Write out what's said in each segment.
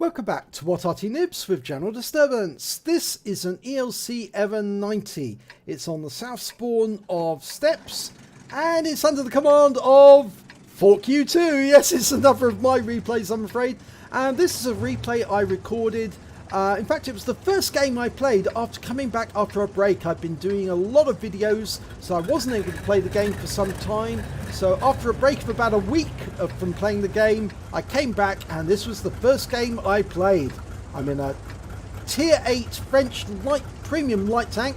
Welcome back to What Arty Noobs with General Disturbance. This is an ELC EVEN 90. It's on the south spawn of Steps and it's under the command of ForkU2. Yes, it's another of my replays, I'm afraid. And this is a replay I recorded. In fact, it was the first game I played after coming back after a break. I've been doing a lot of videos, so I wasn't able to play the game for some time. So after a break of about a week from playing the game, I came back and this was the first game I played. I'm in a Tier 8 French premium light tank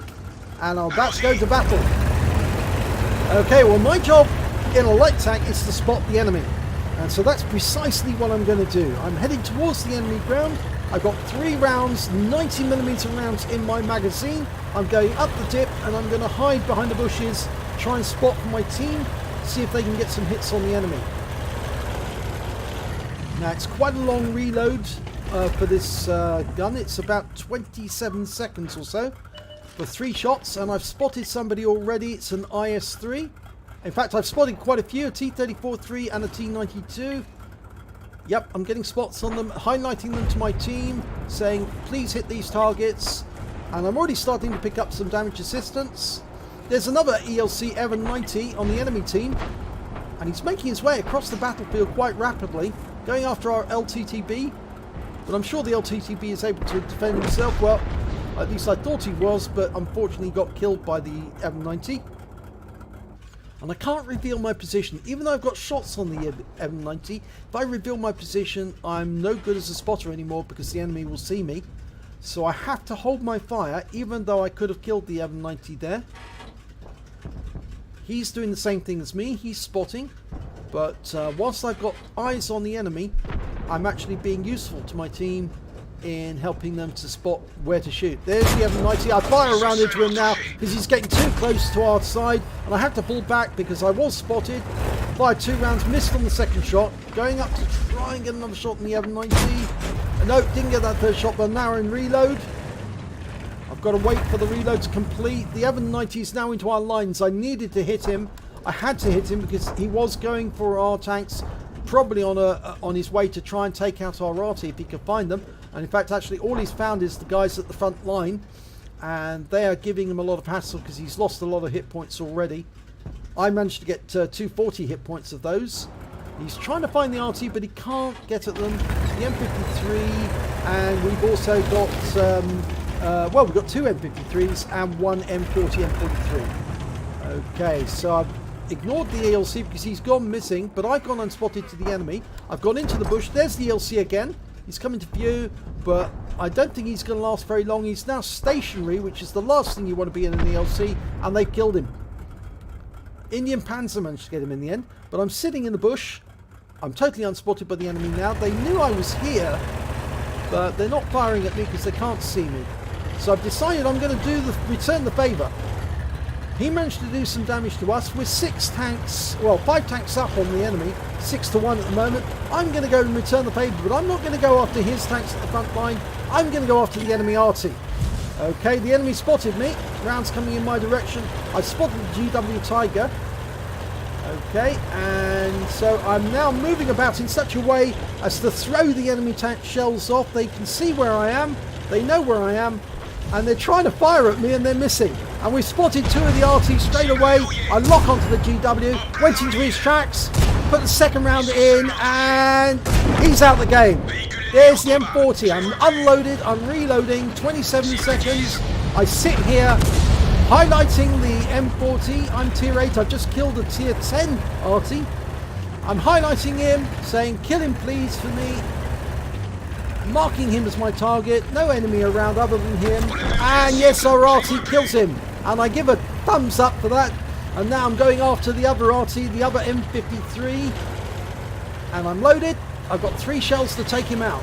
and I'm about to go to battle. Okay, well my job in a light tank is to spot the enemy. And so that's precisely what I'm going to do. I'm heading towards the enemy ground. I've got 3 rounds, 90mm rounds in my magazine. I'm going up the dip and I'm going to hide behind the bushes, try and spot my team, see if they can get some hits on the enemy. Now it's quite a long reload for this gun. It's about 27 seconds or so for 3 shots, and I've spotted somebody already. It's an IS-3. In fact, I've spotted quite a few, a T-34-3 and a T-92. Yep, I'm getting spots on them, highlighting them to my team, saying please hit these targets, and I'm already starting to pick up some damage assistance. There's another ELC EVEN 90 on the enemy team, and he's making his way across the battlefield quite rapidly, going after our LTTB, but I'm sure the LTTB is able to defend himself. Well, at least I thought he was, but unfortunately got killed by the EVEN 90. And I can't reveal my position, even though I've got shots on the EVEN 90. If I reveal my position, I'm no good as a spotter anymore because the enemy will see me. So I have to hold my fire, even though I could have killed the EVEN 90 there. He's doing the same thing as me, he's spotting. But whilst I've got eyes on the enemy, I'm actually being useful to my team in helping them to spot where to shoot. There's the EVEN 90. I fire around into him now because he's getting too close to our side, and I have to pull back because I was spotted. Fired 2 rounds, missed on the second shot, going up to try and get another shot in the EVEN 90. No, didn't get that first shot, but now in reload. I've got to wait for the reload to complete. The EVEN 90 is now into our lines. I needed to hit him. I had to hit him because he was going for our tanks, probably on his way to try and take out our Arty if he could find them. And in fact, actually, all he's found is the guys at the front line, and they are giving him a lot of hassle because he's lost a lot of hit points already. I managed to get 240 hit points of those. He's trying to find the Arty, but he can't get at them. The M53, and we've also got, well, we've got 2 M53s and 1 M40, M43. Okay, so I've ignored the ELC because he's gone missing, but I've gone unspotted to the enemy. I've gone into the bush. There's the ELC again. He's coming to view, but I don't think he's going to last very long. He's now stationary, which is the last thing you want to be in an ELC, and they've killed him. Indian Panzer managed to get him in the end, but I'm sitting in the bush. I'm totally unspotted by the enemy now. They knew I was here, but they're not firing at me because they can't see me. So I've decided I'm going to return the favour. He managed to do some damage to us. We're 6 tanks, well, 5 tanks up on the enemy, 6 to 1 at the moment. I'm going to go and return the favour, but I'm not going to go after his tanks at the front line. I'm going to go after the enemy Arty. Okay, the enemy spotted me. Rounds coming in my direction. I spotted the GW Tiger. Okay, and so I'm now moving about in such a way as to throw the enemy tank shells off. They can see where I am. They know where I am. And they're trying to fire at me and they're missing. And we spotted 2 of the Arty straight away. I lock onto the GW, went into his tracks, put the second round in, and he's out the game. There's the M40. I'm unloaded, I'm reloading, 27 seconds. I sit here, highlighting the M40. I'm tier 8, I've just killed a tier 10 Arty. I'm highlighting him, saying kill him please for me. Marking him as my target, no enemy around other than him, and yes, our Arty kills him, and I give a thumbs up for that. And now I'm going after the other Arty, the other M53, and I'm loaded. I've got 3 shells to take him out.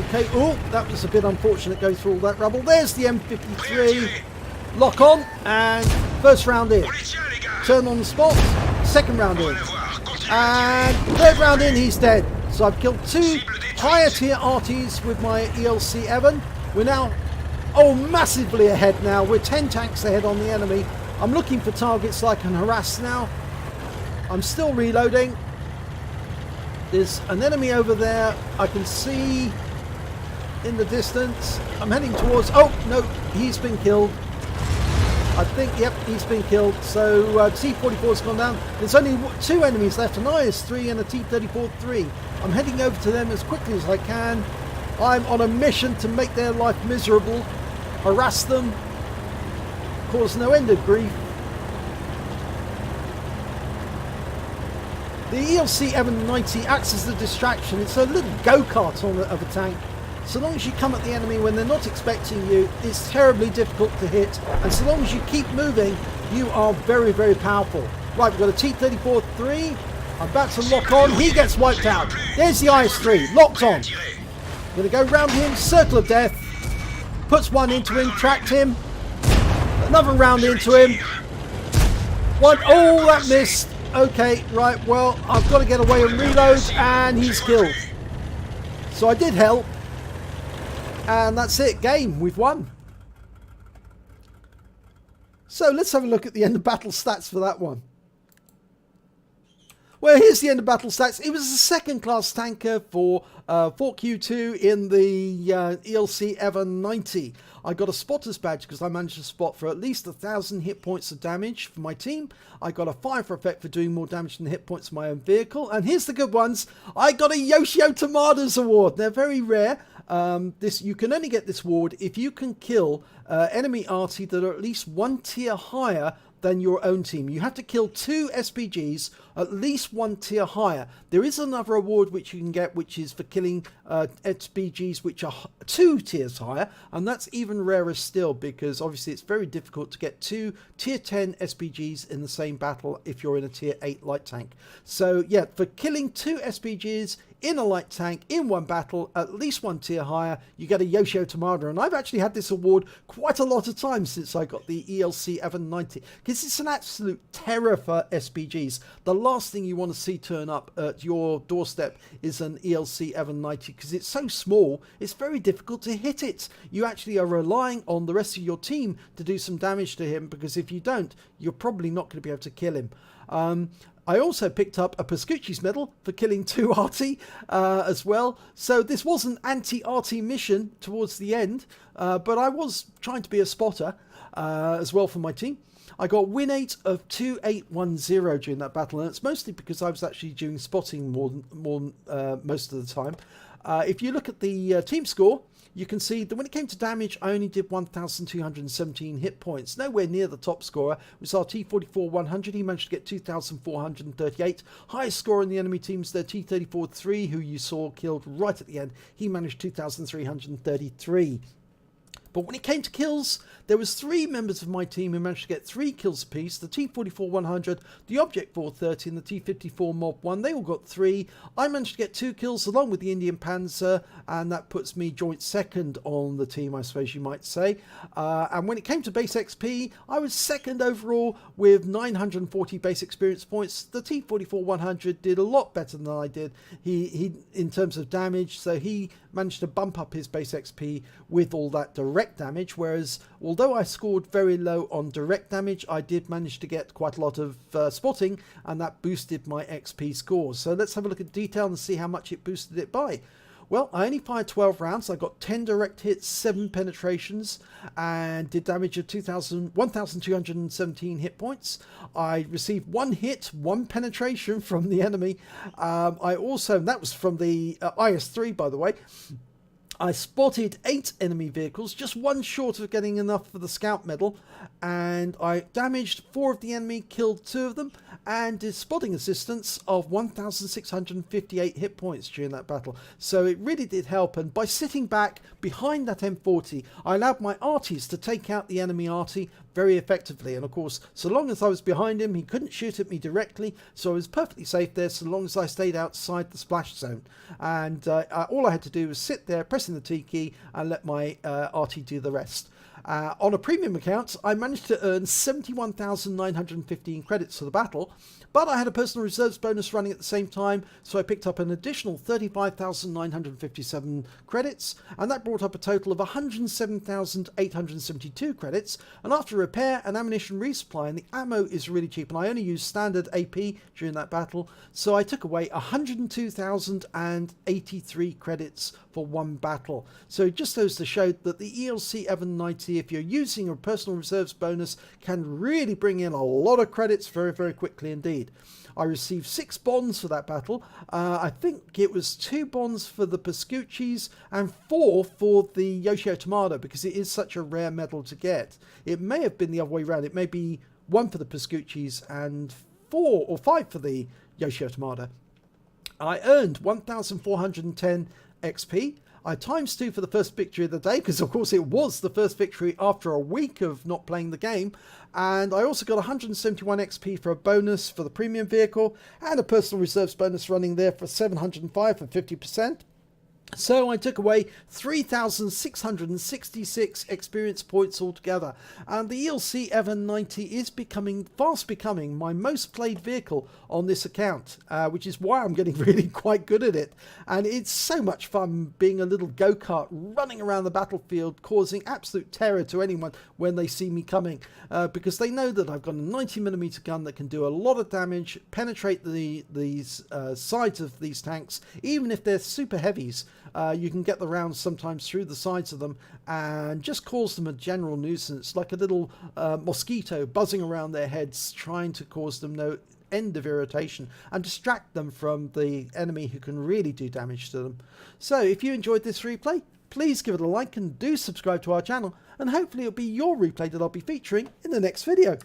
Okay, oh, that was a bit unfortunate going through all that rubble. There's the M53, lock on, and first round in. Turn on the spot, second round in, and third round in, he's dead. So I've killed 2 higher tier Artys with my ELC EVEN. We're now, massively ahead now. We're 10 tanks ahead on the enemy. I'm looking for targets so I can harass now. I'm still reloading. There's an enemy over there. I can see in the distance. I'm heading towards... Oh, no, he's been killed. I think, yep, he's been killed. So T-44's gone down. There's only 2 enemies left, an IS-3 and a T-34-3. I'm heading over to them as quickly as I can. I'm on a mission to make their life miserable, harass them, cause no end of grief. The ELC EVEN 90 acts as a distraction. It's a little go-kart of a tank. So long as you come at the enemy when they're not expecting you, it's terribly difficult to hit. And so long as you keep moving, you are very, very powerful. Right, we've got a T-34-3. I'm about to lock on. He gets wiped out. There's the IS-3, locked on. I'm going to go round him, circle of death. Puts one into him, tracked him. Another round into him. One, oh, that missed. Okay, right, well, I've got to get away and reload, and he's killed. So I did help. And that's it, game, we've won. So let's have a look at the end of battle stats for that one. Well, here's the end of battle stats. It was a second class tanker for Fort Q2 in the ELC EVEN 90. I got a spotter's badge because I managed to spot for at least 1,000 hit points of damage for my team. I got a fire effect for doing more damage than the hit points of my own vehicle. And here's the good ones. I got a Yoshio Tomada's award. They're very rare. You can only get this award if you can kill enemy Arty that are at least 1 tier higher than your own team. You have to kill 2 SPGs at least 1 tier higher. There is another award which you can get, which is for killing SPGs which are 2 tiers higher, and that's even rarer still, because obviously it's very difficult to get 2 tier 10 SPGs in the same battle if you're in a tier 8 light tank. So yeah, for killing 2 SPGs in a light tank in one battle, at least 1 tier higher, you get a Yoshio Tomada. And I've actually had this award quite a lot of times since I got the ELC EVEN 90, because it's an absolute terror for SPGs. The last thing you want to see turn up at your doorstep is an ELC EVEN 90, because it's so small, it's very difficult to hit it. You actually are relying on the rest of your team to do some damage to him, because if you don't, you're probably not going to be able to kill him. I also picked up a Pascucci's medal for killing 2 Arty as well. So this was an anti-Arty mission towards the end, but I was trying to be a spotter as well for my team. I got win 8 of 2810 during that battle, and it's mostly because I was actually doing spotting most of the time. If you look at the team score, you can see that when it came to damage, I only did 1,217 hit points. Nowhere near the top scorer was our T-44-100. He managed to get 2,438. Highest score in the enemy team's the T-34-3, who you saw killed right at the end. He managed 2,333. But when it came to kills, there was 3 members of my team who managed to get 3 kills apiece. The T-44-100, the Object 430 and the T-54 Mob 1, they all got 3. I managed to get 2 kills along with the Indian Panzer, and that puts me joint second on the team, I suppose you might say. And when it came to base XP, I was second overall with 940 base experience points. The T-44-100 did a lot better than I did he in terms of damage, so he managed to bump up his base XP with all that direct damage, whereas although I scored very low on direct damage, I did manage to get quite a lot of spotting, and that boosted my XP scores. So let's have a look at detail and see how much it boosted it by. Well, I only fired 12 rounds. I got 10 direct hits, 7 penetrations, and did damage of 1,217 hit points. I received 1 hit, 1 penetration from the enemy. I also, that was from the IS-3, by the way. I spotted 8 enemy vehicles, just 1 short of getting enough for the scout medal, and I damaged 4 of the enemy, killed 2 of them, and did spotting assistance of 1,658 hit points during that battle. So it really did help, and by sitting back behind that M40, I allowed my Arties to take out the enemy Arty very effectively. And of course, so long as I was behind him, he couldn't shoot at me directly, so I was perfectly safe there so long as I stayed outside the splash zone. And all I had to do was sit there pressing the T key and let my Arty do the rest. On a premium account, I managed to earn 71,915 credits for the battle, but I had a personal reserves bonus running at the same time, so I picked up an additional 35,957 credits, and that brought up a total of 107,872 credits. And after repair and ammunition resupply, and the ammo is really cheap, and I only used standard AP during that battle, so I took away 102,083 credits for one battle. So it just goes to show that the ELC EVEN 90, if you're using a personal reserves bonus, can really bring in a lot of credits very, very quickly indeed. I received 6 bonds for that battle. I think it was 2 bonds for the Pascuccis and 4 for the Yoshio Tomada, because it is such a rare medal to get. It may have been the other way around. It may be 1 for the Pascuccis and 4 or 5 for the Yoshio Tomada. I earned 1,410 XP. I times 2 for the first victory of the day, because of course it was the first victory after a week of not playing the game. And I also got 171 XP for a bonus for the premium vehicle, and a personal reserves bonus running there for 705 for 50%. So I took away 3,666 experience points altogether, and the ELC EVEN 90 is fast becoming my most played vehicle on this account, which is why I'm getting really quite good at it. And it's so much fun being a little go-kart running around the battlefield, causing absolute terror to anyone when they see me coming, because they know that I've got a 90mm gun that can do a lot of damage, penetrate these sides of these tanks, even if they're super heavies. You can get the rounds sometimes through the sides of them and just cause them a general nuisance, like a little mosquito buzzing around their heads, trying to cause them no end of irritation and distract them from the enemy who can really do damage to them. So if you enjoyed this replay, please give it a like and do subscribe to our channel, and hopefully it'll be your replay that I'll be featuring in the next video.